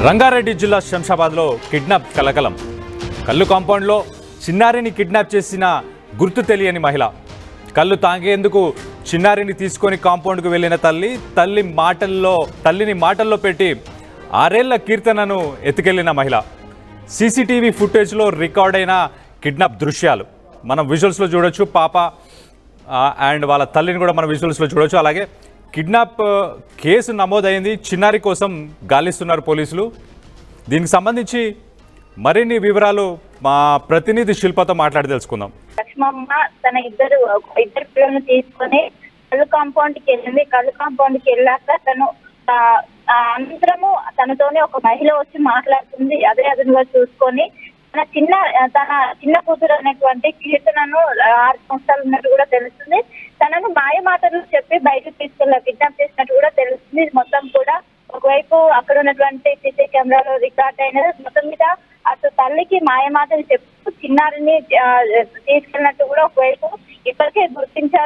రంగారెడ్డి జిల్లా శంషాబాద్లో కిడ్నాప్ కలకలం. కల్లు కాంపౌండ్లో చిన్నారిని కిడ్నాప్ చేసిన గుర్తు తెలియని మహిళ. కళ్ళు తాగేందుకు చిన్నారిని తీసుకొని కాంపౌండ్కు వెళ్ళిన తల్లిని మాటల్లో పెట్టి 6 ఏళ్ల కీర్తనను ఎత్తుకెళ్లిన మహిళ. సీసీటీవీ ఫుటేజ్లో రికార్డ్ అయిన కిడ్నాప్ దృశ్యాలు మనం విజువల్స్లో చూడొచ్చు. పాప అండ్ వాళ్ళ తల్లిని కూడా మనం విజువల్స్లో చూడొచ్చు. అలాగే కిడ్నాప్ కేసు నమోదైంది. చిన్నారి కోసం గాలిస్తున్నారు పోలీసులు. దీనికి సంబంధించి మరిన్ని వివరాలు మా ప్రతినిధి శిల్పతో మాట్లాడి తెలుసుకుందాం. లక్ష్మమ్మ తన ఇద్దరు పిల్లలను తీసుకొని కళ్ళు కాంపౌండ్కి వెళ్ళింది. కళ్ళు కాంపౌండ్కి వెళ్ళాక తను అనంతరము తనతోనే ఒక మహిళ వచ్చి మాట్లాడుతుంది. అదే అదునుగా చూసుకొని తన చిన్న కూతురు అనేటువంటి కీర్తనను 6 సంవత్సరాలు ఉన్నట్టు కూడా తెలుస్తుంది. తనను మాయ మాటలు చెప్పి బయటకు కిడ్నాప్ చేసినట్టు కూడా తెలుస్తుంది. మొత్తం కూడా ఒకవైపు అక్కడ ఉన్నటువంటి సీసీ కెమెరాలో రికార్డ్ అయినది. మొత్తం మీద అసలు తల్లికి మాయ మాటలు చెప్తూ చిన్నారిని తీసుకెళ్ళినట్టు కూడా ఒకవైపు ఇప్పటికే గుర్తించారు